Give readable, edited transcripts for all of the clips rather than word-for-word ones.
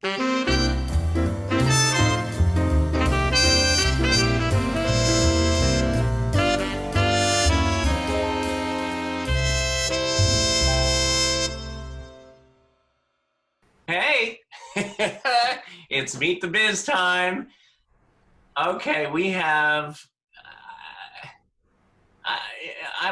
Hey, it's Meet the Biz time. Okay, we have.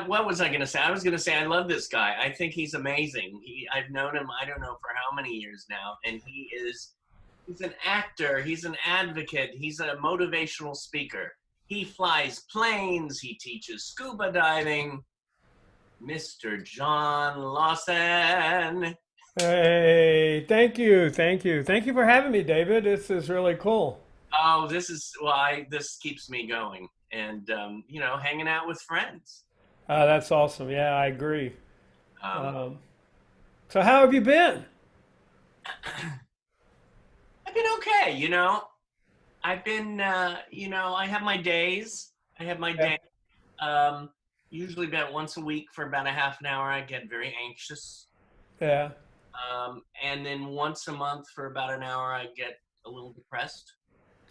What was I going to say? I was going to say I love this guy. I think he's amazing. I've known him. I don't know for how many years now, and he's an actor. He's an advocate. He's a motivational speaker. He flies planes. He teaches scuba diving. Mr. John Lawson. Hey, thank you, thank you, thank you for having me, David. This is really cool. Oh, this is why this keeps me going, and hanging out with friends. That's awesome. Yeah, I agree. Um, Um, so, how have you been? I've been okay. I've been, I have my days. I have my Yeah, day. Um, Usually about once a week for about a half an hour. I get very anxious, yeah, and then once a month for about an hour, I get a little depressed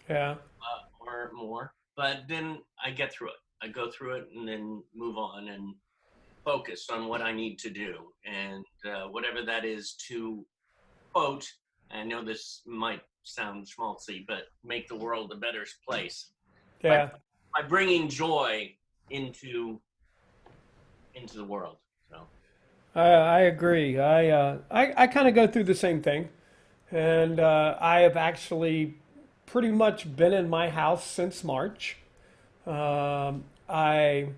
yeah. or more. But then I get through it. I go through it and then move on and focus on what I need to do, and whatever that is to quote. I know this might sound schmaltzy, but make the world a better place by Yeah. by bringing joy into into the world. So I agree. I kind of go through the same thing, and I have actually pretty much been in my house since March. I'm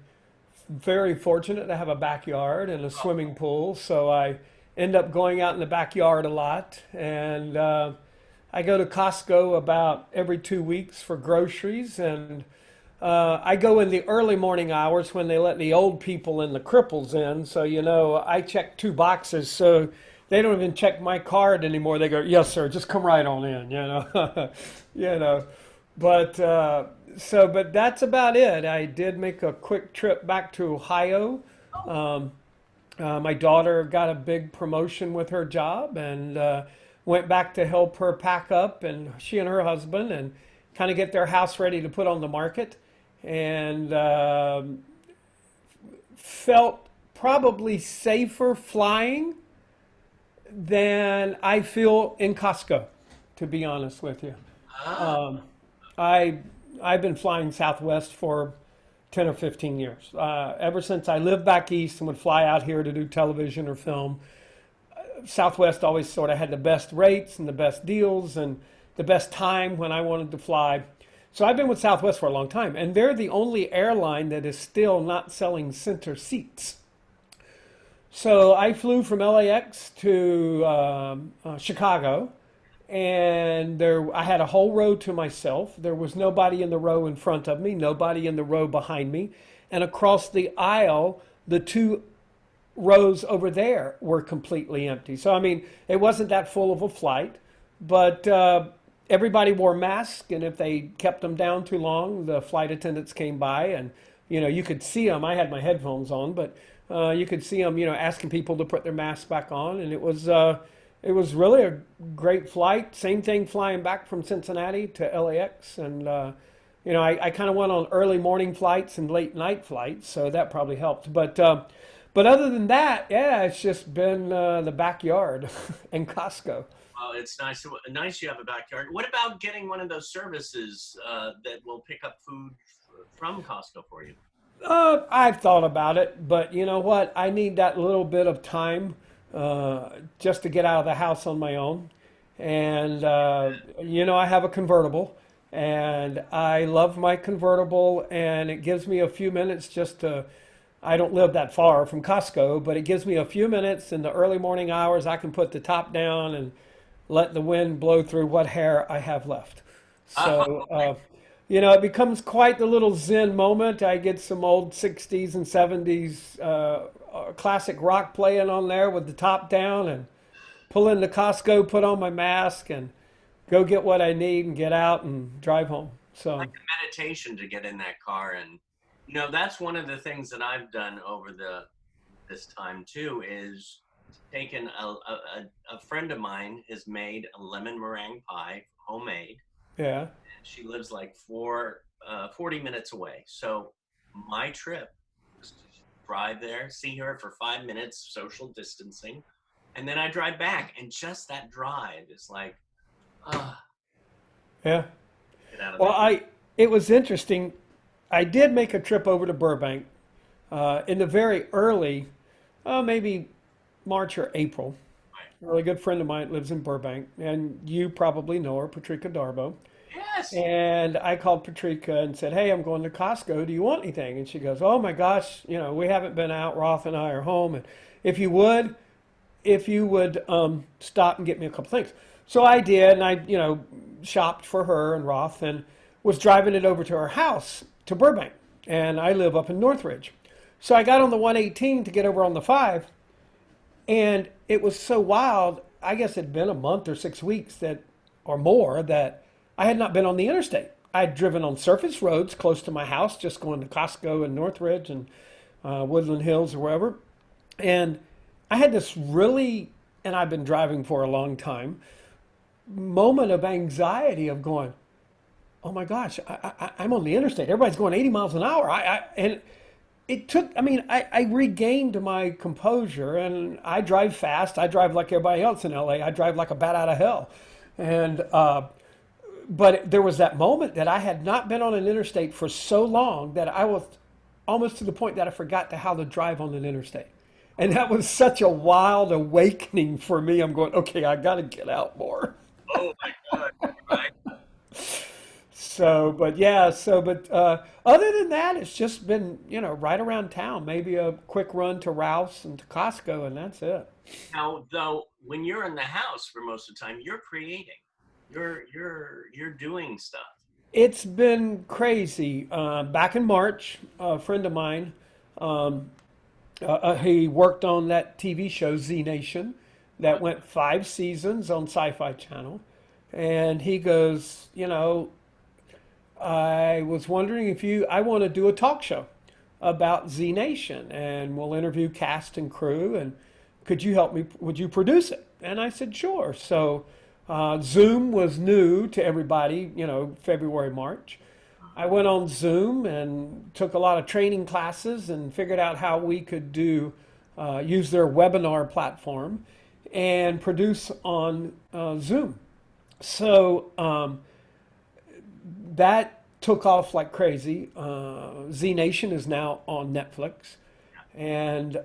very fortunate to have a backyard and a swimming pool, so I end up going out in the backyard a lot, and I go to Costco about every 2 weeks for groceries, and I go in the early morning hours when they let the old people and the cripples in. So, I check two boxes. So they don't even check my card anymore. They go, yes, sir, just come right on in. you know. But but that's about it. I did make a quick trip back to Ohio. Um, my daughter got a big promotion with her job and went back to help her pack up, and she and her husband, and kind of get their house ready to put on the market. And felt probably safer flying than I feel in Costco, to be honest with you. ah, Um, I I've been flying Southwest for 10 or 15 years. Ever since I lived back east and would fly out here to do television or film, Southwest always sort of had the best rates and the best deals and the best time when I wanted to fly. So I've been with Southwest for a long time, and they're the only airline that is still not selling center seats. So I flew from LAX to Chicago, and I had a whole row to myself. There was nobody in the row in front of me, nobody in the row behind me, and across the aisle, the two rows over there were completely empty. So, I mean, it wasn't that full of a flight, but everybody wore masks, and if they kept them down too long, the flight attendants came by, and you could see them. I had my headphones on, but you could see them, asking people to put their masks back on, and it was really a great flight. Same thing flying back from Cincinnati to LAX, and I kind of went on early morning flights and late night flights, so that probably helped. But other than that, yeah, it's just been the backyard and Costco. well, it's nice you have a backyard. What about getting one of those services that will pick up food from Costco for you? I've thought about it, but you know what? I need that little bit of time just to get out of the house on my own. And, I have a convertible, and I love my convertible, and it gives me a few minutes just to. I don't live that far from Costco, but it gives me a few minutes in the early morning hours. I can put the top down and let the wind blow through what hair I have left. So, it becomes quite the little Zen moment. I get some old 60s and 70s classic rock playing on there with the top down and pull into Costco, put on my mask, and go get what I need and get out and drive home. Like So, a meditation to get in that car, and that's one of the things that I've done over the this time too is taken a friend of mine has made a lemon meringue pie, homemade. Yeah. She lives like 40 minutes away. So my trip was to drive there, see her for 5 minutes, social distancing, and then I drive back. And just that drive is like, ah, Yeah. get out of Well, there. it was interesting. I did make a trip over to Burbank in the very early, maybe March or April. A really good friend of mine lives in Burbank, and you probably know her, Patricia Darbo. Yes. And I called Patricia and said, "Hey, I'm going to Costco. Do you want anything?" And she goes, "Oh my gosh, we haven't been out. Roth and I are home, and if you would, if you would stop and get me a couple things." So I did, and I, shopped for her and Roth, and was driving it over to her house to Burbank, and I live up in Northridge. So I got on the 118 to get over on the 5, and it was so wild. I guess it'd been a month or 6 weeks or more, that I had not been on the interstate. I'd driven on surface roads close to my house, just going to Costco in Northridge and Woodland Hills or wherever. And I had this really, and I've been driving for a long time, moment of anxiety of going, oh my gosh, I'm on the interstate. Everybody's going 80 miles an hour. And it took, I regained my composure, and I drive fast. I drive like everybody else in LA. I drive like a bat out of hell. And, but there was that moment that I had not been on an interstate for so long that I was almost to the point that I forgot how to drive on an interstate. And that was such a wild awakening for me. I'm going, okay, I got to get out more. Oh my God. Right. So, but yeah, other than that, it's just been, right around town. Maybe a quick run to Rouse and to Costco, and that's it. Now, though, when you're in the house for most of the time, you're creating. You're doing stuff. It's been crazy. Back in March, a friend of mine, he worked on that TV show Z Nation that went 5 seasons on Sci-Fi Channel, and he goes, I was wondering if I want to do a talk show about Z Nation, and we'll interview cast and crew, and could you help me? Would you produce it? And I said, sure. So Zoom was new to everybody, February, March. I went on Zoom and took a lot of training classes and figured out how we could use their webinar platform and produce on Zoom. So that took off like crazy. Z Nation is now on Netflix. And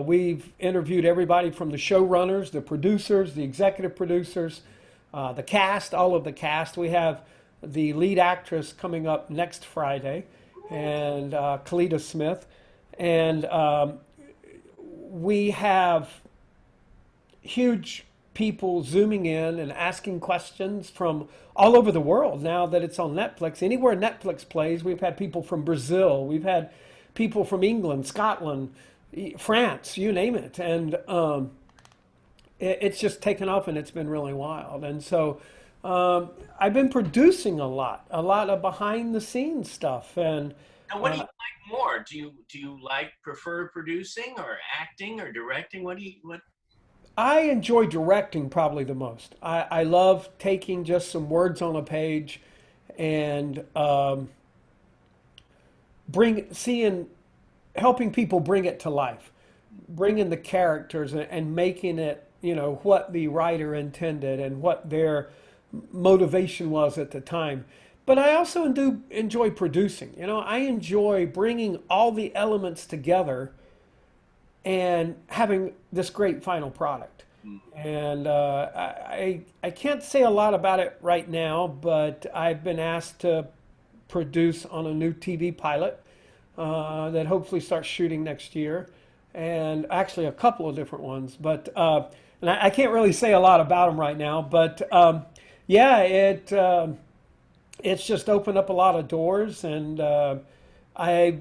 we've interviewed everybody from the showrunners, the producers, the executive producers, the cast, all of the cast. We have the lead actress coming up next Friday, and Kalita Smith. And we have huge people zooming in and asking questions from all over the world now that it's on Netflix. Anywhere Netflix plays, we've had people from Brazil, we've had people from England, Scotland, France, you name it. And it's just taken off, and it's been really wild. And so I've been producing a lot of behind the scenes stuff. And Now, what do you like more? Do you like prefer producing or acting or directing? What? I enjoy directing probably the most. I love taking just some words on a page and helping people bring it to life, bringing the characters and making it, what the writer intended and what their motivation was at the time. But I also do enjoy producing. I enjoy bringing all the elements together and having this great final product. And I can't say a lot about it right now, but I've been asked to produce on a new TV pilot that hopefully starts shooting next year, and actually a couple of different ones. But and I can't really say a lot about them right now. But yeah, it's just opened up a lot of doors, and I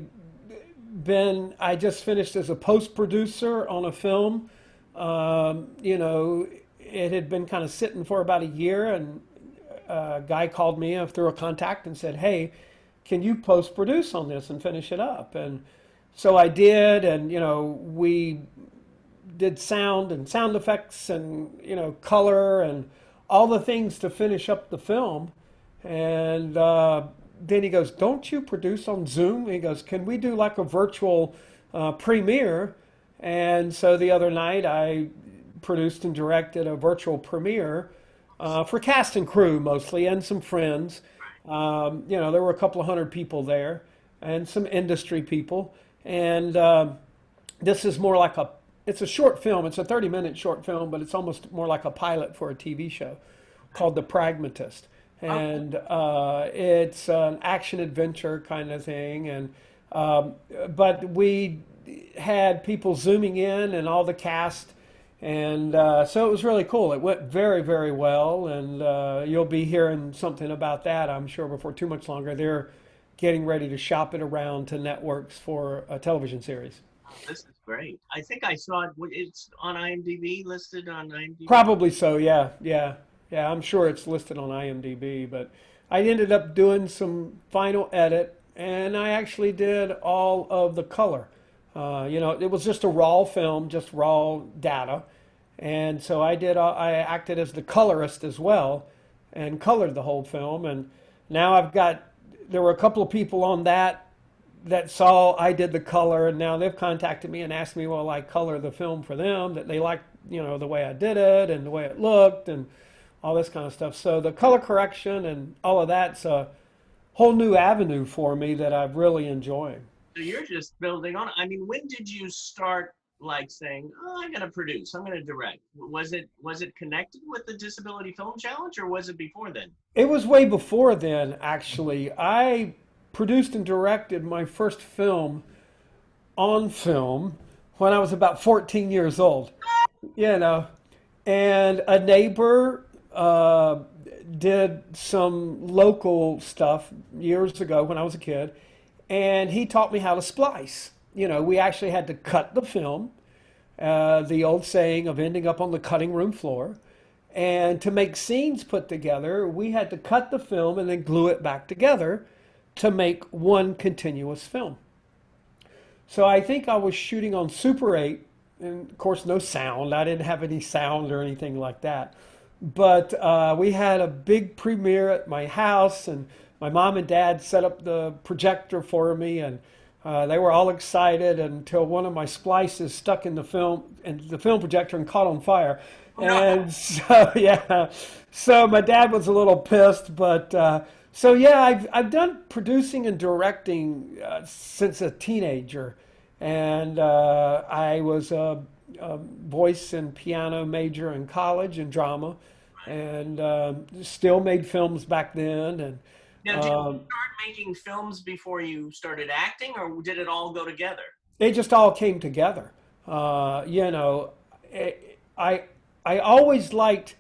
just finished as a post producer on a film. It had been kind of sitting for about a year, and a guy called me through a contact and said, "Hey, can you post produce on this and finish it up?" And so I did, and we did sound and sound effects and color and all the things to finish up the film. And then he goes, "Don't you produce on Zoom?" He goes, "Can we do like a virtual premiere?" And so the other night I produced and directed a virtual premiere for cast and crew mostly, and some friends. There were a couple of hundred people there, and some industry people. And this is more like it's a short film. It's a 30-minute short film, but it's almost more like a pilot for a TV show called The Pragmatist. And it's an action adventure kind of thing. And but we had people zooming in and all the cast. And so it was really cool. It went very, very well. And you'll be hearing something about that, I'm sure, before too much longer. They're getting ready to shop it around to networks for a television series. This is great. I think I saw it. It's on IMDb, listed on IMDb. Probably so, yeah, yeah, yeah. I'm sure it's listed on IMDb, but I ended up doing some final edit, and I actually did all of the color. It was just a raw film, just raw data, and so I acted as the colorist as well, and colored the whole film. And now there were a couple of people on that saw I did the color, and now they've contacted me and asked me, will I color the film for them, that they liked, the way I did it and the way it looked and all this kind of stuff. So the color correction and all of that's a whole new avenue for me that I'm really enjoying. So you're just building on. I mean, when did you start like saying, "Oh, I'm going to produce, I'm going to direct"? Was it connected with the Disability Film Challenge, or was it before then? It was way before then, actually. I produced and directed my first film on film when I was about 14 years old. You know, and a neighbor did some local stuff years ago when I was a kid, and he taught me how to splice. We actually had to cut the film, the old saying of ending up on the cutting room floor. And to make scenes put together, we had to cut the film and then glue it back together to make one continuous film. So I think I was shooting on Super 8, and of course no sound. I didn't have any sound or anything like that. But we had a big premiere at my house, and my mom and dad set up the projector for me, and they were all excited until one of my splices stuck in the film projector and caught on fire. And so, yeah, so my dad was a little pissed, but so yeah, I've done producing and directing since a teenager, and I was a voice and piano major in college and drama, and still made films back then. And Now, did you start making films before you started acting, or did it all go together? it just all came together. I always liked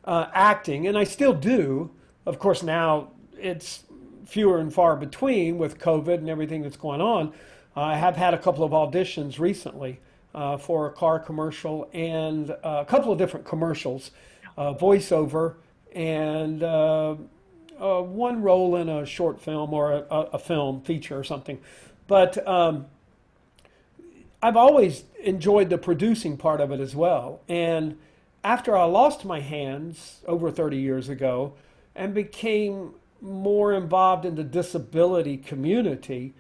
acting, and I still do. Of course, now it's fewer and far between with COVID and everything that's going on. I have had a couple of auditions recently for a car commercial and a couple of different commercials, voiceover, and one role in a short film or a film feature or something. But I've always enjoyed the producing part of it as well. And after I lost my hands over 30 years ago and became more involved in the disability community,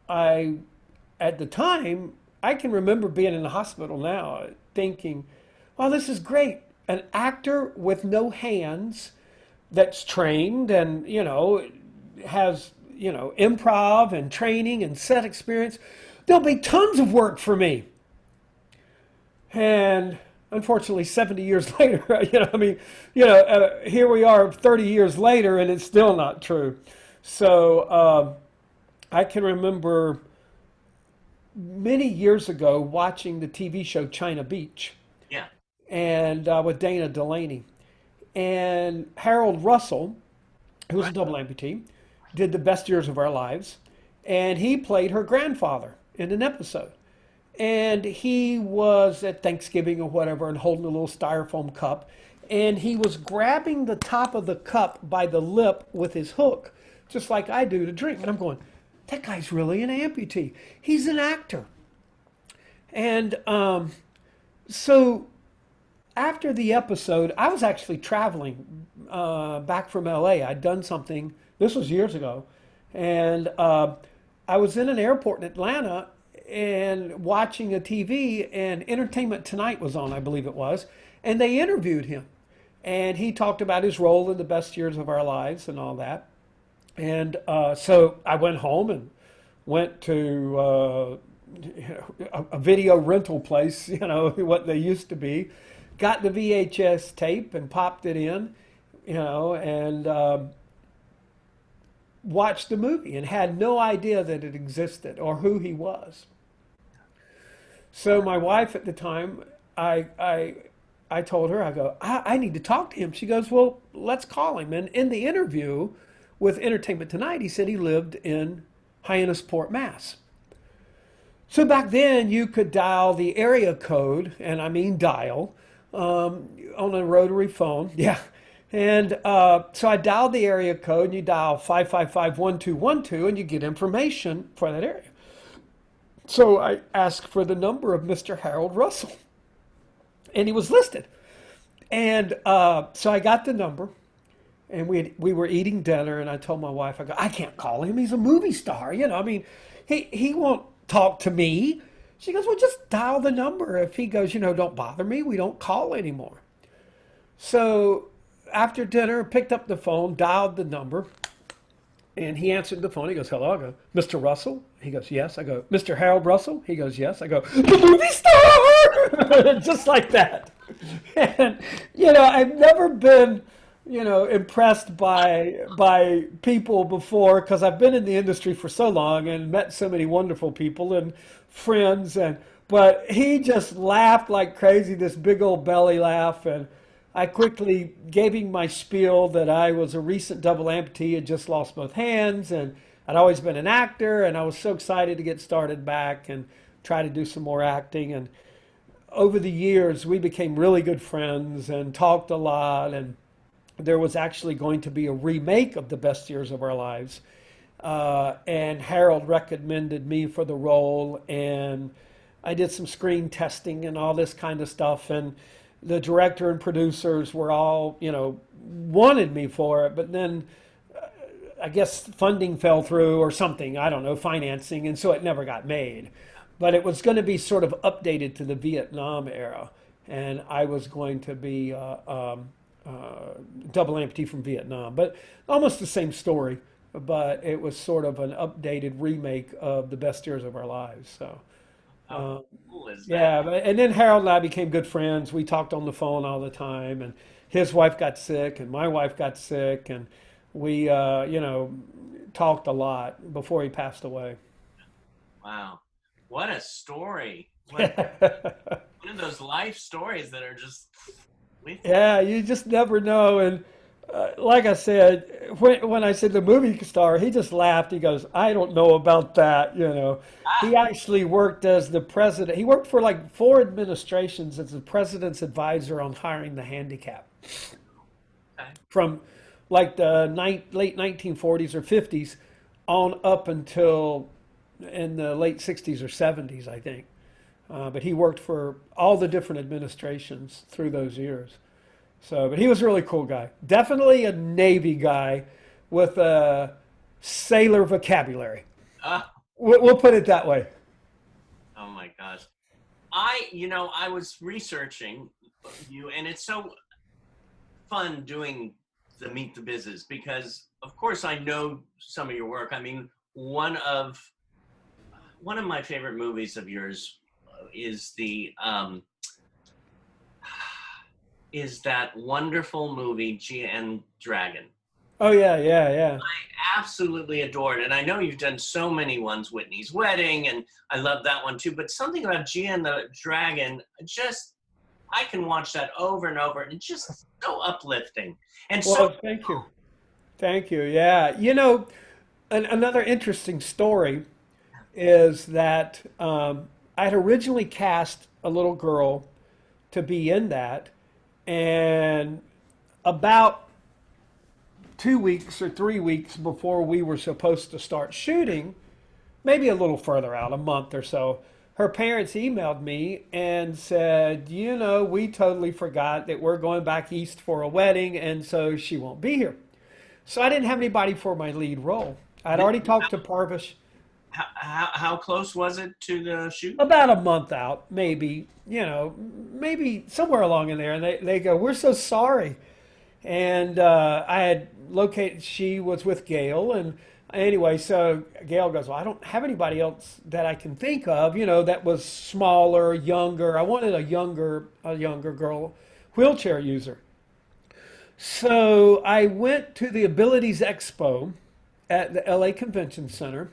at the time, I can remember being in the hospital now thinking, "Well, this is great. An actor with no hands that's trained and, has, improv and training and set experience. There'll be tons of work for me." And unfortunately, 70 years later, here we are 30 years later, and it's still not true. So I can remember many years ago watching the TV show China Beach, Yeah. and with Dana Delaney. And Harold Russell, who was a double amputee, did The Best Years of Our Lives, and he played her grandfather in an episode. And he was at Thanksgiving or whatever and holding a little styrofoam cup, and he was grabbing the top of the cup by the lip with his hook, just like I do to drink. And I'm going, that guy's really an amputee. He's an actor. And So after the episode, I was actually traveling back from LA. I'd done something, this was years ago, and I was in an airport in Atlanta and watching a TV, and Entertainment Tonight was on, I believe it was, and they interviewed him. And he talked about his role in the best years of our lives and all that. And so I went home and went to a video rental place, what they used to be, got the VHS tape and popped it in, and watched the movie and had no idea that it existed or who he was. So my wife at the time, I told her, I go, I need to talk to him. She goes, well, let's call him. And in the interview with Entertainment Tonight, he said he lived in Hyannisport, Mass. So back then, you could dial the area code, and I mean dial, on a rotary phone. Yeah. And so I dialed the area code, and you dial 555-1212, and you get information for that area. So I asked for the number of Mr. Harold Russell, and he was listed. And so I got the number, and we were eating dinner, and I told my wife, I go, I can't call him. He's a movie star. I mean, he won't talk to me. She goes, well, just dial the number. If he goes, don't bother me, we don't call anymore. So after dinner, picked up the phone, dialed the number, and he answered the phone. He goes, hello. I go, Mr. Russell? He goes, yes. I go, Mr. Harold Russell? He goes, yes. I go, the movie star! Just like that. And, I've never been, impressed by people before because I've been in the industry for so long and met so many wonderful people and friends. But he just laughed like crazy, this big old belly laugh. And I quickly gave him my spiel that I was a recent double amputee, had just lost both hands, and I'd always been an actor, and I was so excited to get started back and try to do some more acting. And over the years, we became really good friends and talked a lot. And there was actually going to be a remake of The Best Years of Our Lives. And Harold recommended me for the role, and I did some screen testing and all this kind of stuff. And the director and producers were all, wanted me for it, but then I guess funding fell through or something, I don't know, financing, and so it never got made. But it was going to be sort of updated to the Vietnam era, and I was going to be double amputee from Vietnam, but almost the same story, but it was sort of an updated remake of The Best Years of Our Lives. So How cool is yeah, that? and then Harold and I became good friends. We talked on the phone all the time, and his wife got sick, and my wife got sick, and we, talked a lot before he passed away. Wow. What a story. What one of those life stories that are just with you. Yeah, you just never know. And like I said, when I said the movie star, he just laughed. He goes, I don't know about that. He Ah, actually worked as the president. He worked for like four administrations as the president's advisor on hiring the handicapped okay. from like the late 1940s or 50s on up until in the late 60s or 70s, I think. But he worked for all the different administrations through those years. So, but he was a really cool guy. Definitely a Navy guy with a sailor vocabulary. Ah, We'll put it that way. oh my gosh. I was researching you, and it's so fun doing the Meet the Bizes because, of course, I know some of your work. I mean, one of my favorite movies of yours is the is that wonderful movie GN Dragon. Oh yeah, yeah, yeah. Absolutely adored, and I know you've done so many ones, Whitney's Wedding, and I love that one too. But something about GN the Dragon, just I can watch that over and over, and it's just so uplifting and so. Well, thank you. Thank you. Yeah. Another interesting story is that I had originally cast a little girl to be in that, and about 2 weeks or 3 weeks before we were supposed to start shooting, maybe a little further out, a month or so, her parents emailed me and said, you know, we totally forgot that we're going back east for a wedding, and so she won't be here. So I didn't have anybody for my lead role. I'd Did, already talked to Parvish how close was it to the shoot? about a month out, maybe, you know, maybe somewhere along in there. And they go, we're so sorry. And I had located, she was with Gail. And anyway, so Gail goes, well, I don't have anybody else that I can think of, you know, that was smaller, younger. I wanted a younger girl, wheelchair user. So I went to the Abilities Expo at the LA Convention Center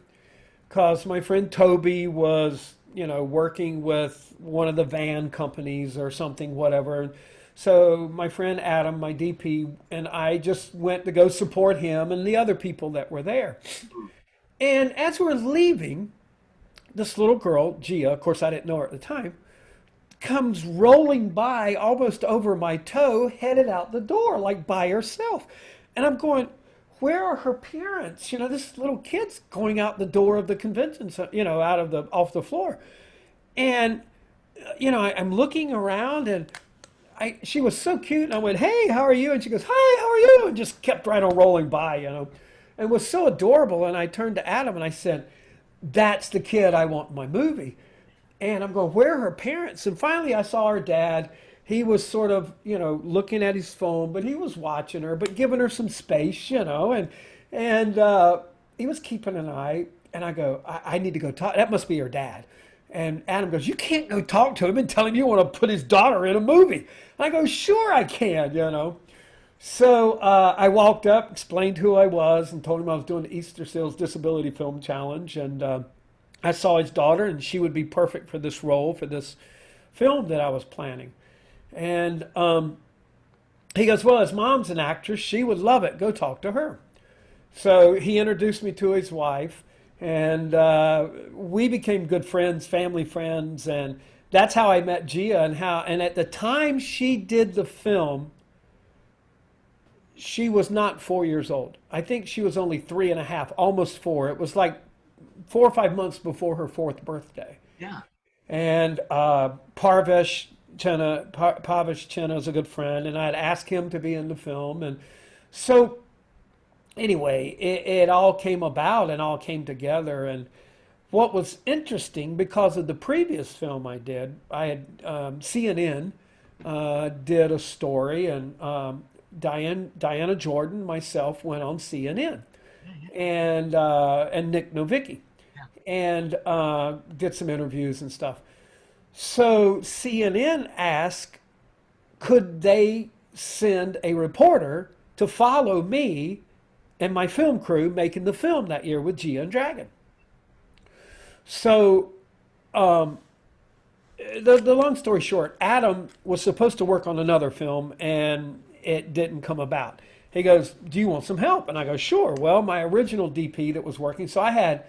because my friend Toby was, you know, working with one of the van companies or something, whatever. So my friend Adam, my DP, and I just went to go support him and the other people that were there. And as we're leaving, this little girl, Gia, of course I didn't know her at the time, comes rolling by almost over my toe, headed out the door, like by herself. And I'm going, where are her parents? You know, this little kid's going out the door of the convention center, you know, out of the off the floor. And you know, I'm looking around and she was so cute. And I went, hey, how are you? And she goes, hi, how are you? And just kept right on rolling by, you know, and was so adorable. And I turned to Adam and I said, that's the kid I want in my movie. And I'm going, where are her parents? And finally I saw her dad. He was sort of, you know, looking at his phone, but he was watching her, but giving her some space, you know, and he was keeping an eye. And I go, I need to go talk. That must be her dad. And Adam goes, you can't go talk to him and tell him you want to put his daughter in a movie. I go, sure I can, you know. So I walked up, explained who I was, and told him I was doing the Easter Seals Disability Film Challenge. And I saw his daughter, and she would be perfect for this role, for this film that I was planning. And he goes, well, his mom's an actress. She would love it. Go talk to her. So he introduced me to his wife, and we became good friends, family friends. And that's how I met Gia. And at the time she did the film, she was not 4 years old. I think she was only 3.5, almost 4. It was like 4 or 5 months before her 4th birthday. Yeah. And Parvish Chenna is a good friend, and I'd asked him to be in the film. And so anyway, it all came about and all came together. And what was interesting, because of the previous film I did, I had CNN did a story, and Diana Jordan, myself, went on CNN, and Nick Novicki, and did some interviews and stuff. So CNN asked, could they send a reporter to follow me and my film crew making the film that year with Gia and Dragon? So the long story short, Adam was supposed to work on another film and it didn't come about. He goes, do you want some help? And I go, sure. Well, my original DP that was working, so I had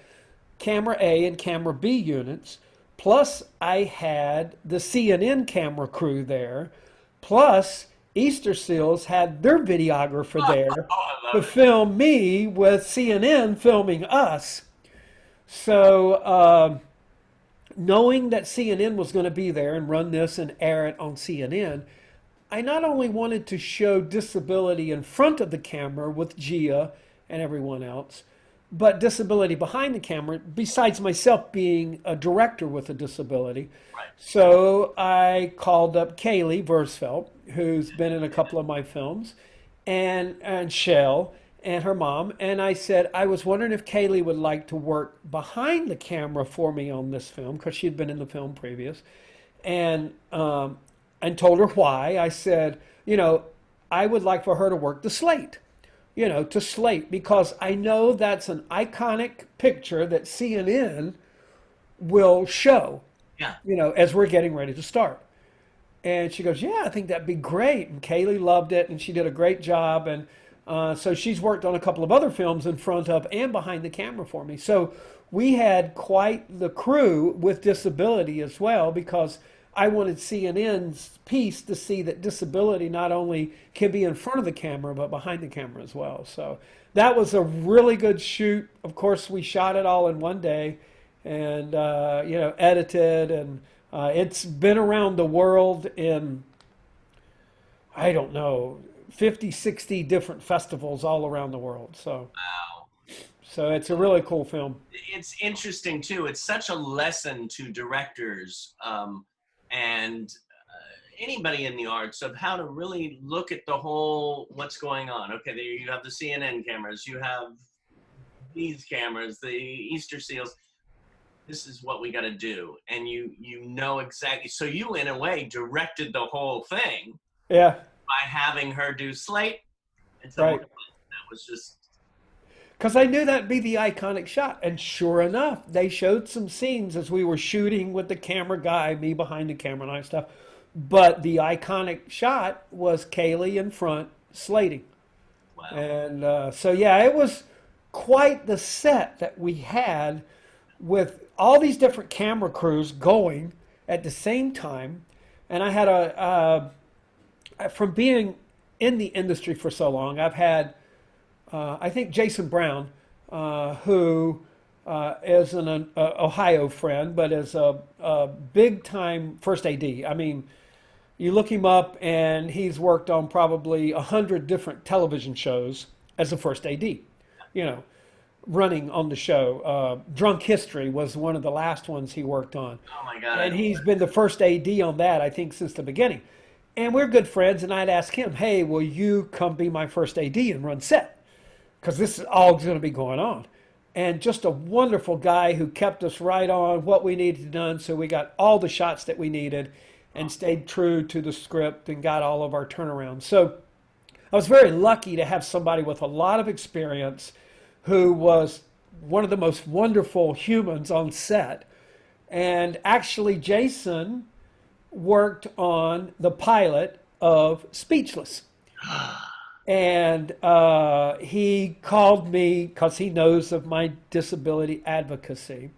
camera A and camera B units, plus I had the CNN camera crew there, plus Easter Seals had their videographer there to film me with CNN filming us. So knowing that CNN was going to be there and run this and air it on CNN, I not only wanted to show disability in front of the camera with Gia and everyone else, but disability behind the camera, besides myself being a director with a disability. Right. So I called up Kaylee Versfeld, who's been in a couple of my films, and Shell and her mom, and I said, I was wondering if Kaylee would like to work behind the camera for me on this film, because she'd been in the film previous, and told her why. I said, you know, I would like for her to work the slate, you know, to slate, because I know that's an iconic picture that CNN will show, Yeah. you know, as we're getting ready to start. And she goes, yeah, I think that'd be great. And Kaylee loved it, and she did a great job. And so she's worked on a couple of other films in front of and behind the camera for me. So we had quite the crew with disability as well, because I wanted CNN's piece to see that disability not only can be in front of the camera, but behind the camera as well. So that was a really good shoot. Of course, we shot it all in one day. and edited, and it's been around the world in, I don't know, 50, 60 different festivals all around the world. Wow. So it's a really cool film. It's interesting too. It's such a lesson to directors, and anybody in the arts, of how to really look at the whole what's going on. Okay, there you have the CNN cameras, you have these cameras, the Easter seals. This is what we got to do, and you know exactly. So you, in a way, directed the whole thing Yeah, by having her do Slate, and so right. that was just Because I knew that'd be the iconic shot. And sure enough, they showed some scenes as we were shooting with the camera guy, me behind the camera and all that stuff. But the iconic shot was Kaylee in front slating. wow. And so, yeah, it was quite the set that we had with all these different camera crews going at the same time. And I had from being in the industry for so long, I've had I think Jason Brown, who is an Ohio friend, but is a big time first AD. I mean, you look him up, and he's worked on probably 100 different television shows as a first AD. You know, running on the show. Drunk History was one of the last ones he worked on, Oh my God, I and don't. he's been the first AD on that, I think, since the beginning. And we're good friends, and I'd ask him, "Hey, will you come be my first AD and run set? Because this is all going to be going on." And just a wonderful guy who kept us right on what we needed done. So we got all the shots that we needed and stayed true to the script and got all of our turnarounds. So I was very lucky to have somebody with a lot of experience who was one of the most wonderful humans on set. And actually, Jason worked on the pilot of Speechless. And he called me because he knows of my disability advocacy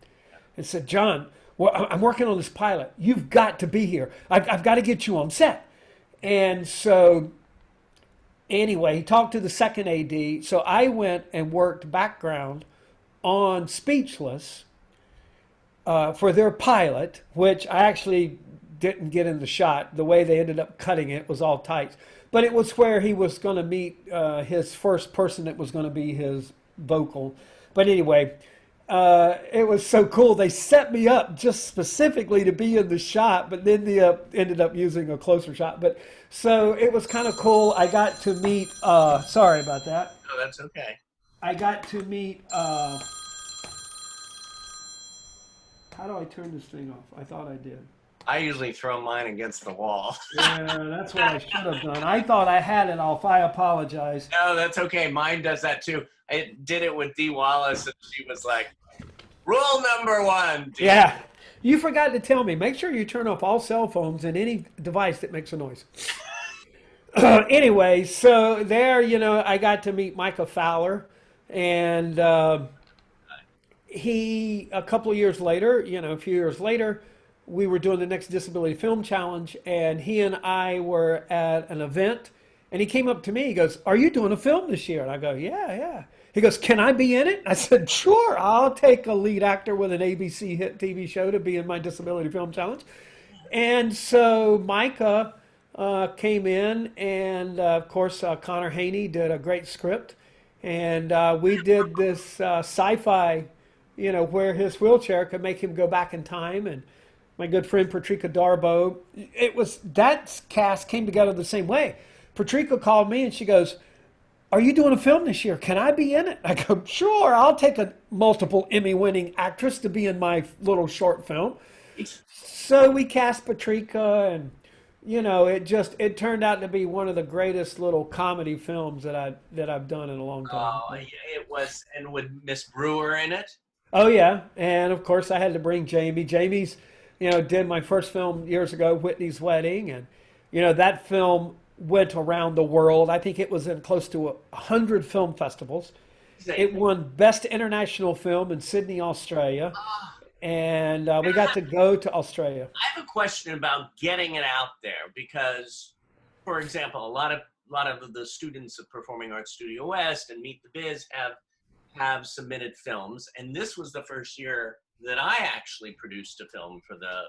and said, "John, well, I'm working on this pilot. You've got to be here. I've got to get you on set." And so, anyway, he talked to the second AD. So I went and worked background on Speechless for their pilot, which I actually didn't get in the shot. The way they ended up cutting it was all tight. But it was where he was going to meet his first person that was going to be his vocal. But anyway, it was so cool. They set me up just specifically to be in the shot, but then they ended up using a closer shot. But so it was kind of cool. I got to meet, sorry about that. No, that's okay. I got to meet, how do I turn this thing off? I thought I did. I usually throw mine against the wall. Yeah, that's what I should have done. I thought I had it off. I apologize. No, that's okay. Mine does that too. I did it with Dee Wallace, and she was like, "Rule number one." Dee. Yeah. You forgot to tell me. Make sure you turn off all cell phones and any device that makes a noise. Anyway, so there, I got to meet Micah Fowler, and a couple of years later, a few years later, we were doing the next Disability Film Challenge, and he and I were at an event, and he came up to me. He goes, "Are you doing a film this year?" And I go, "Yeah, yeah." He goes, "Can I be in it?" I said, "Sure, I'll take a lead actor with an ABC hit TV show to be in my Disability Film Challenge." And so Micah came in, and of course, Connor Haney did a great script, and we did this sci-fi, where his wheelchair could make him go back in time, and my good friend Patricia Darbo. That cast came together the same way. Patricia called me and she goes, "Are you doing a film this year? Can I be in it?" I go, "Sure, I'll take a multiple Emmy-winning actress to be in my little short film." So we cast Patricia, and it turned out to be one of the greatest little comedy films that I've done in a long time. Oh, yeah, it was, and with Miss Brewer in it. Oh yeah, and of course I had to bring Jamie. Jamie's did my first film years ago, Whitney's Wedding, and that film went around the world. I think it was in close to 100 film festivals. It won Best International Film in Sydney, Australia, and we got to go to Australia. I have a question about getting it out there because, for example, a lot of the students of Performing Arts Studio West and Meet the Biz have submitted films, and this was the first year that I actually produced a film for the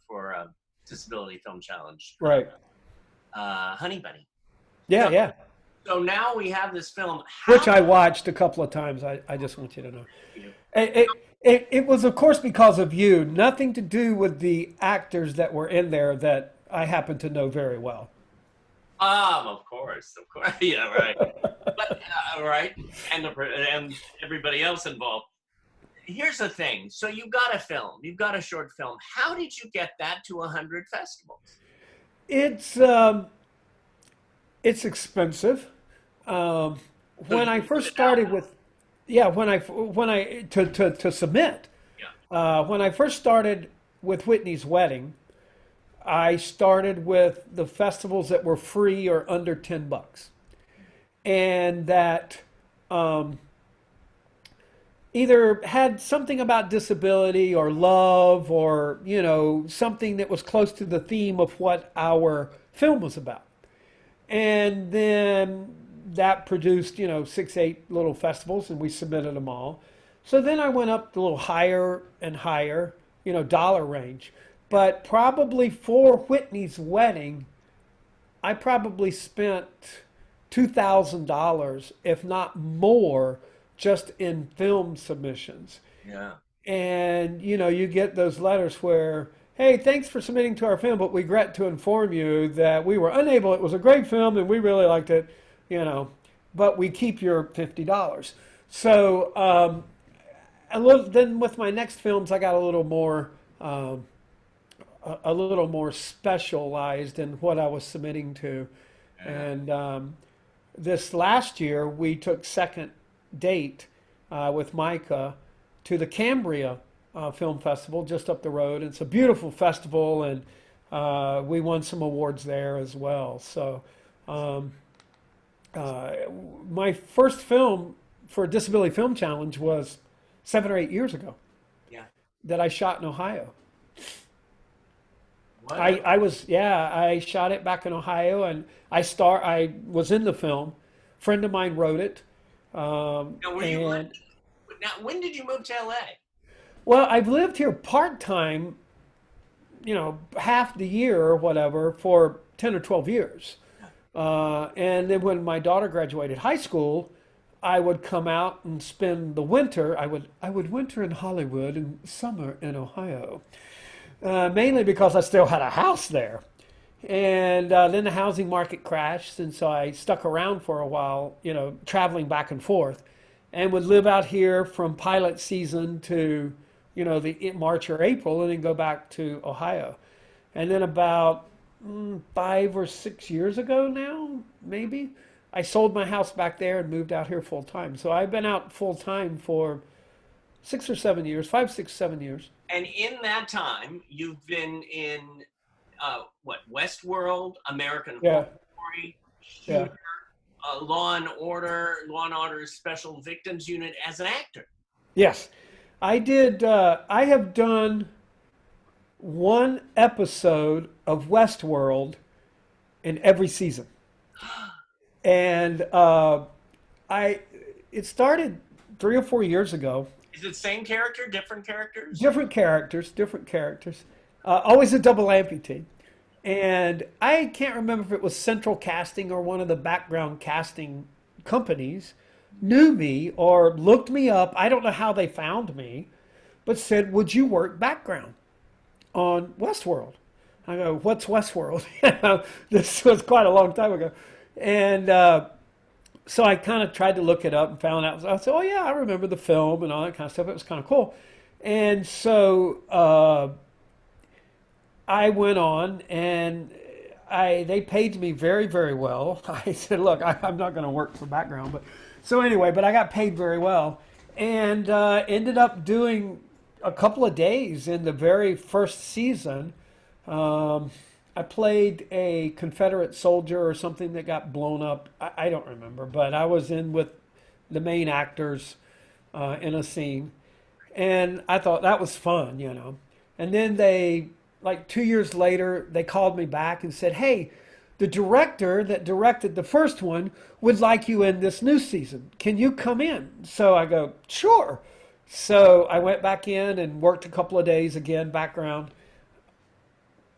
for Disability Film Challenge, Right. Honey Bunny. Yeah, So, yeah. so now we have this film. Which How I watched a couple of times. I just want you to know. you? It was, of course, because of you. Nothing to do with the actors that were in there that I happen to know very well. Of course, yeah, right. But right, and everybody else involved. Here's the thing. So you got a film, you've got a short film. How did you get that to 100 festivals? It's um, it's expensive. Um, So when you I put first it out started there. with, yeah, when I to submit, Yeah. when I first started with Whitney's Wedding, I started with the festivals that were free or under $10, and that um, either had something about disability or love or something that was close to the theme of what our film was about. And then that produced, 6, 8 little festivals, and we submitted them all. So then I went up a little higher and higher, dollar range. But probably for Whitney's Wedding, I probably spent $2,000, if not more, just in film submissions. Yeah. And you get those letters where, hey, thanks for submitting to our film, but we regret to inform you that we were unable. It was a great film and we really liked it, but we keep your $50. So then with my next films, I got um, a little more specialized in what I was submitting to. Yeah. And this last year, we took second date with Micah to the Cambria Film Festival just up the road. It's a beautiful festival, and we won some awards there as well. So um, uh, my first film for Disability Film Challenge was 7 or 8 years ago Yeah. that I shot in Ohio. What? I shot it back in Ohio, and I was in the film. Friend of mine wrote it, Now, were you and now? When did you move to LA? well, I've lived here part time, half the year or whatever for 10 or 12 years. And then when my daughter graduated high school, I would come out and spend the winter. I would winter in Hollywood and summer in Ohio, mainly because I still had a house there. And then the housing market crashed, and so I stuck around for a while, traveling back and forth, and would live out here from pilot season to, the March or April, and then go back to Ohio. And then about 5 or 6 years ago now, maybe, I sold my house back there and moved out here full time. So I've been out full time for 6 or 7 years, 5, 6, 7 years. And in that time, you've been in what? Westworld, American Horror Yeah, Story, yeah. Shooter, Law and Order Special Victims Unit as an actor. Yes. I did. I have done one episode of Westworld in every season, and I it started 3 or 4 years ago. Is it same character, different characters? Different characters, different characters. Always a double amputee, and I can't remember if it was Central Casting or one of the background casting companies knew me or looked me up. I don't know how they found me, but said, "Would you work background on Westworld?" I go, "What's Westworld?" This was quite a long time ago, and so I kind of tried to look it up and found out. I said, "Oh yeah, I remember the film and all that kind of stuff." It was kind of cool, and so I went on and they paid me very, very well. I said, "Look, I'm not going to work for background," but so anyway, but I got paid very well, and ended up doing a couple of days in the very first season. Um, I played a Confederate soldier or something that got blown up. I don't remember, but I was in with the main actors in a scene, and I thought that was fun. And then like 2 years later, they called me back and said, "Hey, the director that directed the first one would like you in this new season. Can you come in?" So I go, "Sure." So I went back in and worked a couple of days again, background.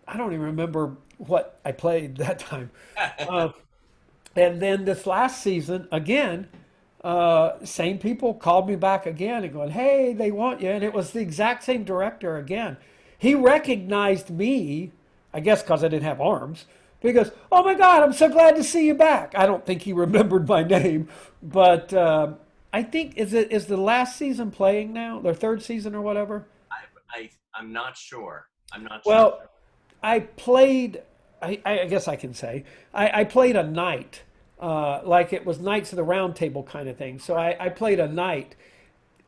I don't even remember what I played that time. Uh, and then this last season, again, same people called me back again and going, "Hey, they want you." And it was the exact same director again. He recognized me, I guess because I didn't have arms. But he goes, "Oh my God, I'm so glad to see you back." I don't think he remembered my name, but I think is the last season playing now, their third season or whatever. I'm not sure. I'm not sure. Well, I played, I guess I can say, I played a knight, like it was Knights of the Round Table kind of thing. So I played a knight.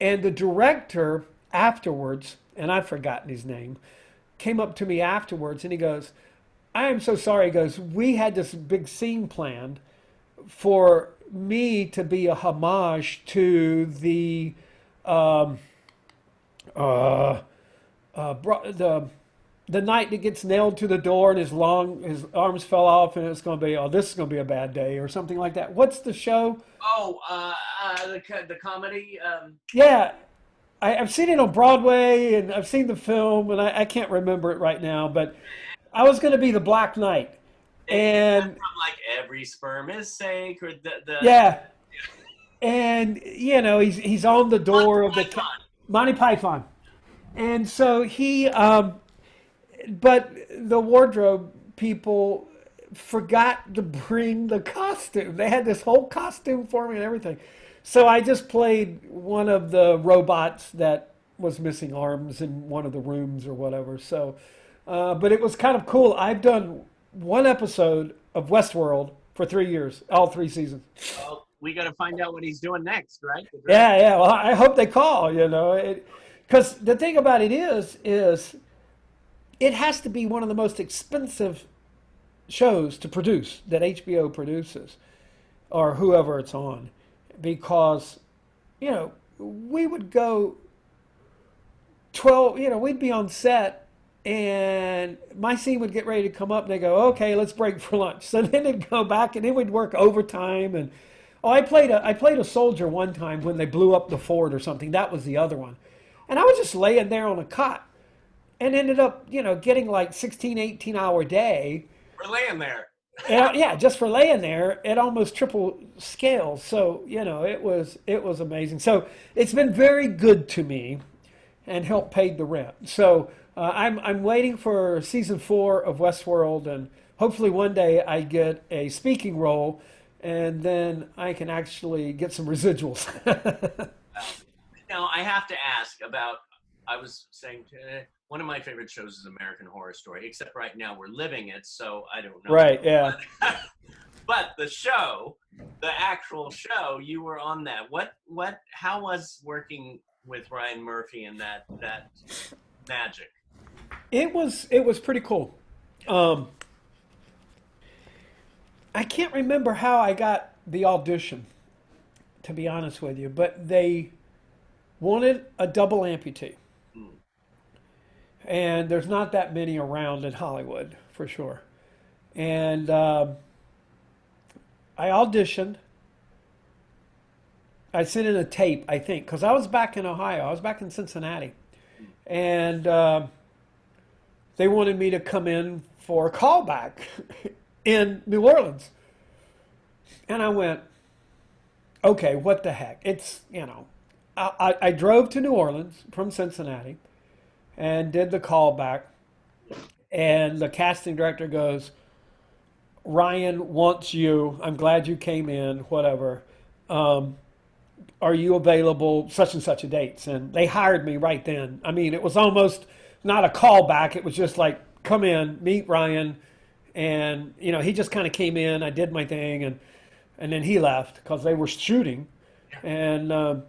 And the director afterwards, and I've forgotten his name, came up to me afterwards and he goes, "I am so sorry." He goes, "We had this big scene planned for me to be a homage to the um, uh, the knight that gets nailed to the door and his arms fell off and it's going to be, oh, this is going to be a bad day or something like that." What's the show? Oh, the comedy. Yeah, I've seen it on Broadway and I've seen the film and I can't remember it right now, but I was going to be the Black Knight. Is that And from like Every Sperm Is Sacred? The yeah, and he's on the Monty door of the Python. Monty Python. And so but the wardrobe people forgot to bring the costume. They had this whole costume for me and everything. So I just played one of the robots that was missing arms in one of the rooms or whatever. So, but it was kind of cool. I've done one episode of Westworld for 3 years, all three seasons. Well, we got to find out what he's doing next, right? The director. Yeah, yeah. Well, I hope they call, because the thing about it is it has to be one of the most expensive shows to produce that HBO produces or whoever it's on, because we would go 12, we'd be on set and my scene would get ready to come up and they go, "Okay, let's break for lunch." So then they'd go back and then we'd work overtime. And oh, I played a soldier one time when they blew up the fort or something. That was the other one. And I was just laying there on a cot and ended up, getting like 16, 18-hour day. We're laying there. And, yeah, just for laying there at almost triple scale. So, it was amazing. So it's been very good to me and helped pay the rent. So I'm waiting for season 4 of Westworld, and hopefully one day I get a speaking role, and then I can actually get some residuals. Now I have to ask about. I was saying one of my favorite shows is American Horror Story, except right now we're living it, so I don't know. Right? Yeah. But the show, the actual show, you were on that. How was working with Ryan Murphy and that magic? It was pretty cool. Um, I can't remember how I got the audition, to be honest with you, but they wanted a double amputee. Hmm. And there's not that many around in Hollywood for sure. And I auditioned. I sent in a tape, I think, because I was back in Ohio. I was back in Cincinnati, and they wanted me to come in for a callback in New Orleans. And I went, "Okay, what the heck?" I drove to New Orleans from Cincinnati and did the callback, and the casting director goes, "Ryan wants you. I'm glad you came in, whatever. Um, are you available such and such a dates?" And they hired me right then. I mean, it was almost not a callback. It was just like, "Come in, meet Ryan." And, he just kind of came in. I did my thing, and then he left because they were shooting. And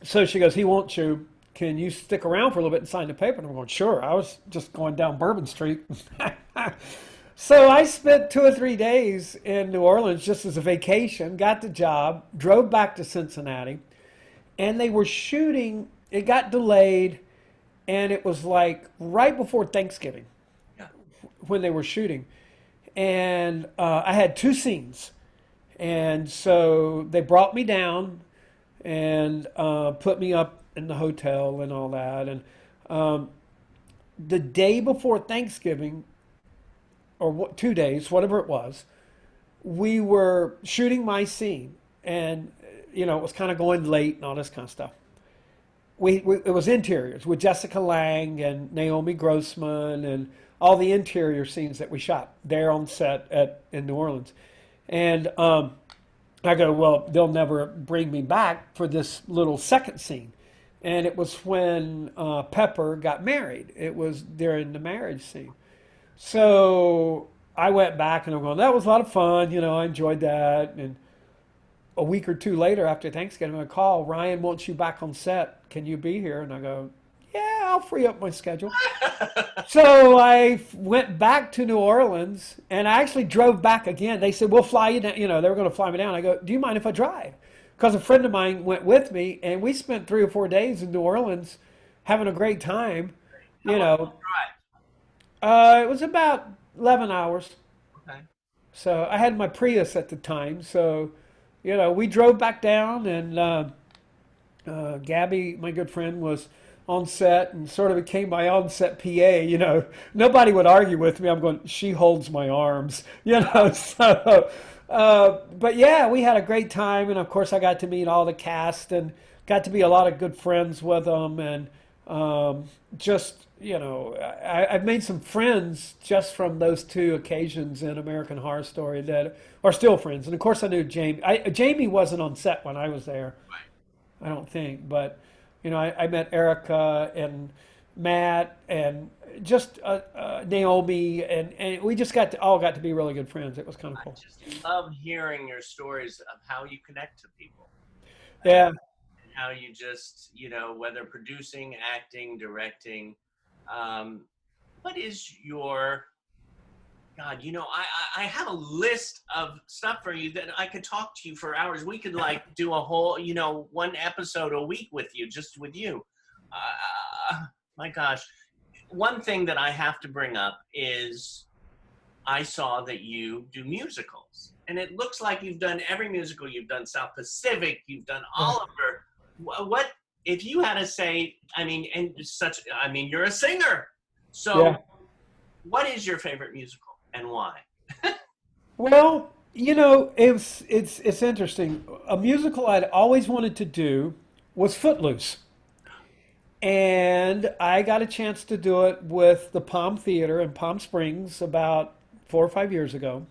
so she goes, "He wants you. Can you stick around for a little bit and sign the paper?" And I'm going, "Sure." I was just going down Bourbon Street. So I spent 2 or 3 days in New Orleans just as a vacation, got the job, drove back to Cincinnati, and they were shooting. It got delayed, and it was like right before Thanksgiving Yeah. when they were shooting. And I had two scenes. And so they brought me down and put me up in the hotel and all that. And um, the day before Thanksgiving, or 2 days, whatever it was, we were shooting my scene, and it was kind of going late and all this kind of stuff. It was interiors with Jessica Lange and Naomi Grossman and all the interior scenes that we shot there on set in New Orleans. And I go, well, they'll never bring me back for this little second scene. And it was when Pepper got married. It was during the marriage scene. So I went back and I'm going, that was a lot of fun. I enjoyed that. And a week or two later after Thanksgiving, I call, Ryan wants you back on set. Can you be here? And I go, yeah, I'll free up my schedule. So I went back to New Orleans and I actually drove back again. They said, we'll fly you down. They were going to fly me down. I go, do you mind if I drive? Because a friend of mine went with me and we spent 3 or 4 days in New Orleans having a great time. How long did you drive? It was about 11 hours. Okay. So I had my Prius at the time. So, we drove back down and Gabby, my good friend, was on set and sort of became my on-set PA. Nobody would argue with me. I'm going, she holds my arms, So, but yeah, we had a great time, and of course, I got to meet all the cast and got to be a lot of good friends with them, and just I've made some friends just from those two occasions in American Horror Story that are still friends. And of course, I knew Jamie. Jamie wasn't on set when I was there, I don't think, but I met Erica and Matt and just Naomi, and we just all got to be really good friends. It was kind of cool. I just love hearing your stories of how you connect to people. Yeah. And how you just, whether producing, acting, directing, what is your, God, I have a list of stuff for you that I could talk to you for hours. We could do a whole, one episode a week with you, just with you. My gosh. One thing that I have to bring up is I saw that you do musicals, and it looks like you've done every musical. You've done South Pacific, you've done Oliver. What, if you had to say, you're a singer. So Yeah. What is your favorite musical and why? Well, it's interesting. A musical I'd always wanted to do was Footloose. And I got a chance to do it with the Palm Theater in Palm Springs about 4 or 5 years ago.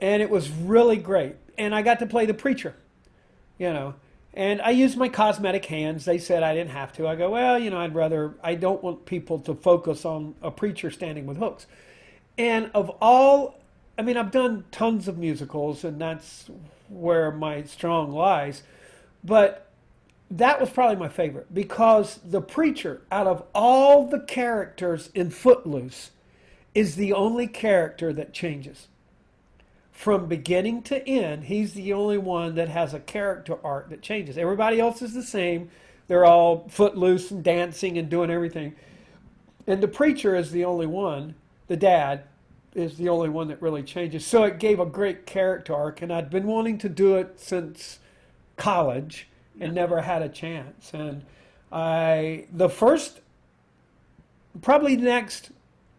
And it was really great. And I got to play the preacher, And I used my cosmetic hands. They said I didn't have to. I go, well, I don't want people to focus on a preacher standing with hooks. And I've done tons of musicals, and that's where my strong lies. But that was probably my favorite because the preacher, out of all the characters in Footloose, is the only character that changes. From beginning to end, he's the only one that has a character arc that changes. Everybody else is the same. They're all footloose and dancing and doing everything. And the preacher is the only one, the dad, is the only one that really changes. So it gave a great character arc, and I'd been wanting to do it since college and never had a chance. And probably next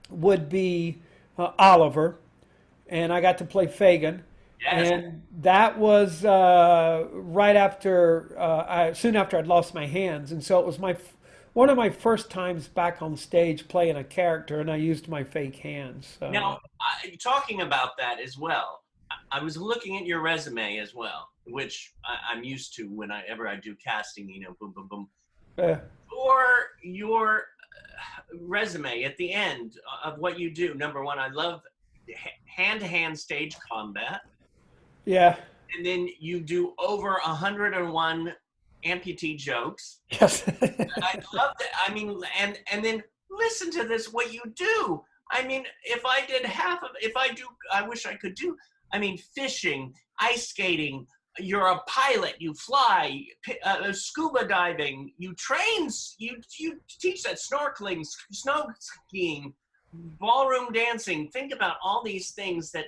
would be Oliver, and I got to play Fagin. Yes. And that was right after, soon after I'd lost my hands. And so it was one of my first times back on stage playing a character, and I used my fake hands. So. Now, talking about that as well, I was looking at your resume as well, which I'm used to whenever I do casting, boom, boom, boom. For your resume at the end of what you do, number one, I love hand-to-hand stage combat. Yeah. And then you do over 101 amputee jokes. Yes. I love that. And then listen to this, what you do. If I wish I could do, fishing, ice skating, you're a pilot, you fly, scuba diving, you train, you teach that snorkeling, snow skiing, ballroom dancing. Think about all these things that,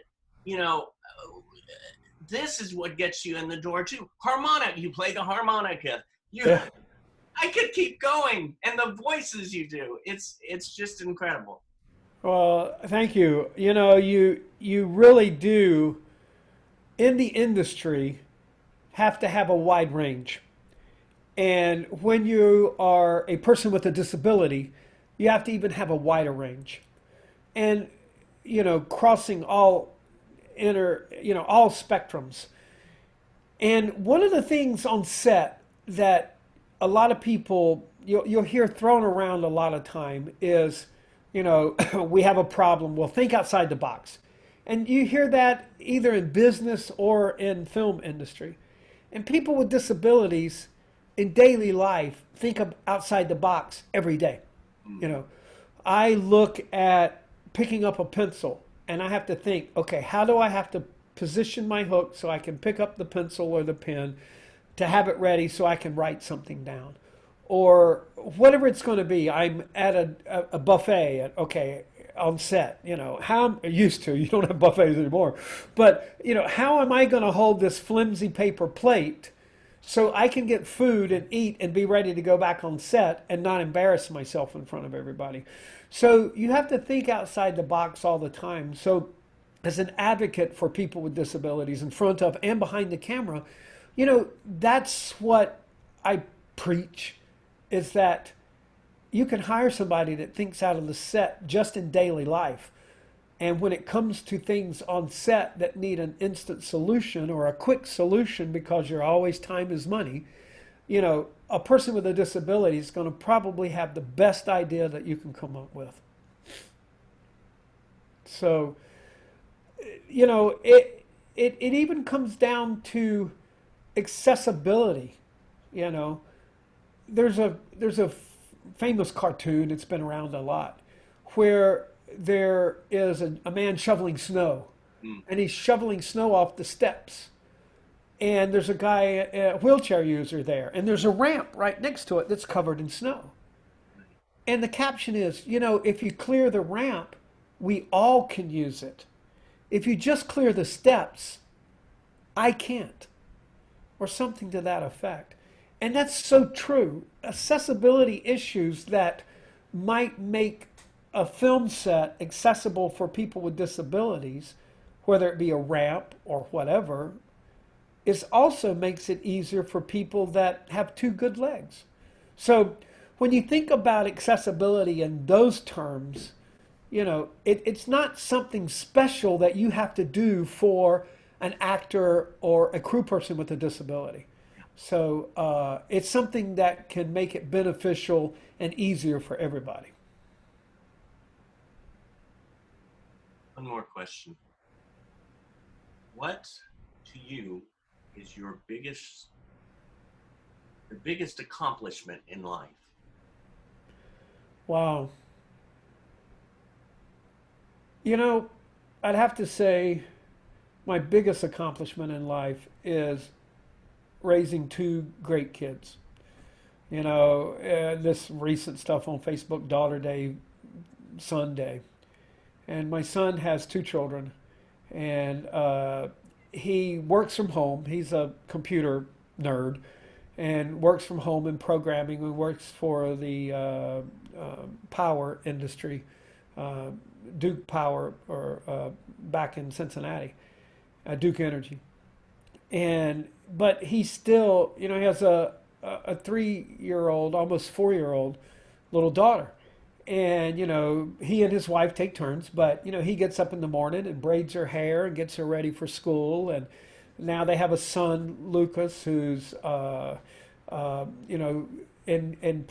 this is what gets you in the door too. Harmonica, you play the harmonica. I could keep going, and the voices you do, it's just incredible. Well, thank you. You know, you really do in the industry have to have a wide range. And when you are a person with a disability, you have to even have a wider range. And crossing all all spectrums. And one of the things on set that a lot of people you'll hear thrown around a lot of time is, we have a problem. Well, think outside the box. And you hear that either in business or in film industry. And people with disabilities in daily life think of outside the box every day. You know, I look at picking up a pencil and I have to think, okay, how do I have to position my hook so I can pick up the pencil or the pen to have it ready so I can write something down? Or whatever it's going to be. I'm at a buffet, okay, on set, how I'm used to, you don't have buffets anymore, but, how am I going to hold this flimsy paper plate so I can get food and eat and be ready to go back on set and not embarrass myself in front of everybody? So you have to think outside the box all the time. So as an advocate for people with disabilities in front of and behind the camera, that's what I preach, is that you can hire somebody that thinks out of the set just in daily life. And when it comes to things on set that need an instant solution or a quick solution, because you're always time is money, a person with a disability is going to probably have the best idea that you can come up with. So, it even comes down to accessibility. There's a famous cartoon, it's been around a lot, where there is a man shoveling snow, and he's shoveling snow off the steps. And there's a guy, a wheelchair user there, and there's a ramp right next to it that's covered in snow. And the caption is, if you clear the ramp, we all can use it. If you just clear the steps, I can't. Or something to that effect. And that's so true. Accessibility issues that might make a film set accessible for people with disabilities, whether it be a ramp or whatever, it also makes it easier for people that have two good legs. So when you think about accessibility in those terms, it's not something special that you have to do for an actor or a crew person with a disability. So it's something that can make it beneficial and easier for everybody. One more question. What to you is your biggest accomplishment in life? Wow. I'd have to say my biggest accomplishment in life is raising two great kids. This recent stuff on Facebook, Daughter Day, Son Day. And my son has two children, and he works from home. He's a computer nerd and works from home in programming and works for the power industry, Duke Power, or back in Cincinnati, Duke Energy. But he still, he has a 3-year-old, almost 4-year-old little daughter. And, he and his wife take turns, but, he gets up in the morning and braids her hair and gets her ready for school. And now they have a son, Lucas, who's, in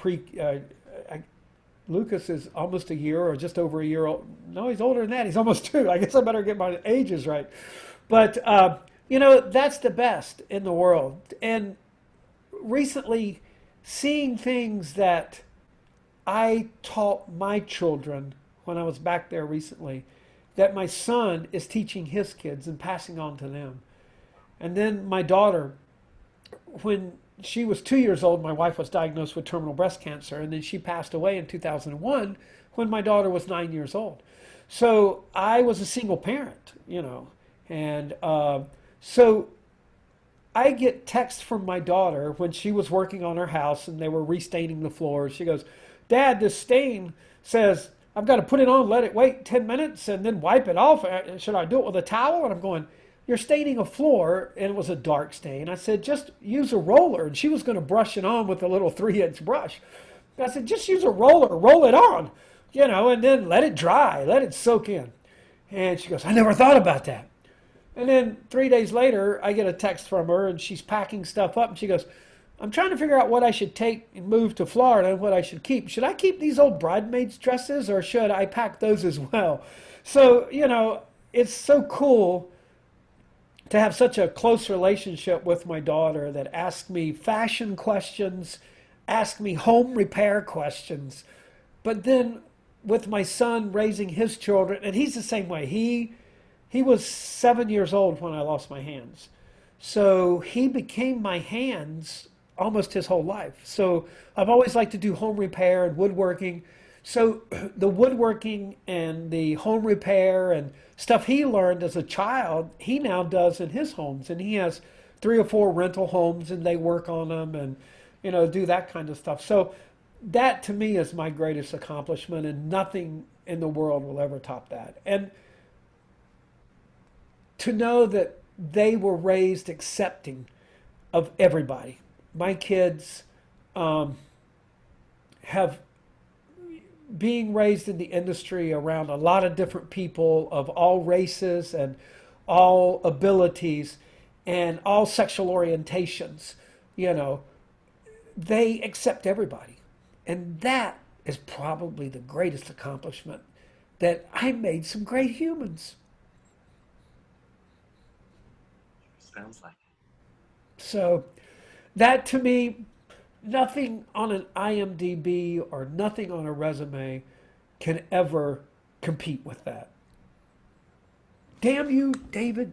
Lucas is almost a year or just over a year old. No, he's older than that. He's almost 2. I guess I better get my ages right. But, that's the best in the world. And recently, seeing things that I taught my children when I was back there recently, that my son is teaching his kids and passing on to them. And then my daughter, when she was 2 years old, my wife was diagnosed with terminal breast cancer, and then she passed away in 2001 when my daughter was 9 years old. So I was a single parent, and so I get text from my daughter when she was working on her house and they were restaining the floors. She goes, Dad, this stain says I've got to put it on, let it wait 10 minutes, and then wipe it off. Should I do it with a towel? And I'm going, you're staining a floor, and it was a dark stain. I said, just use a roller. And she was going to brush it on with a little 3-inch brush. I said, just use a roller, roll it on, and then let it dry, let it soak in. And she goes, I never thought about that. And then 3 days later, I get a text from her, and she's packing stuff up, and she goes, I'm trying to figure out what I should take and move to Florida and what I should keep. Should I keep these old bridesmaids' dresses, or should I pack those as well? So, it's so cool to have such a close relationship with my daughter that asks me fashion questions, asks me home repair questions. But then with my son raising his children, and he's the same way. He was 7 years old when I lost my hands. So he became my hands almost his whole life. So I've always liked to do home repair and woodworking. So the woodworking and the home repair and stuff he learned as a child, he now does in his homes. And he has 3 or 4 rental homes and they work on them and, do that kind of stuff. So that to me is my greatest accomplishment, and nothing in the world will ever top that. And to know that they were raised accepting of everybody. My kids have being raised in the industry around a lot of different people of all races and all abilities and all sexual orientations, they accept everybody. And that is probably the greatest accomplishment, that I made some great humans. Sounds like it. So that to me, nothing on an IMDb or nothing on a resume can ever compete with that. Damn you, David.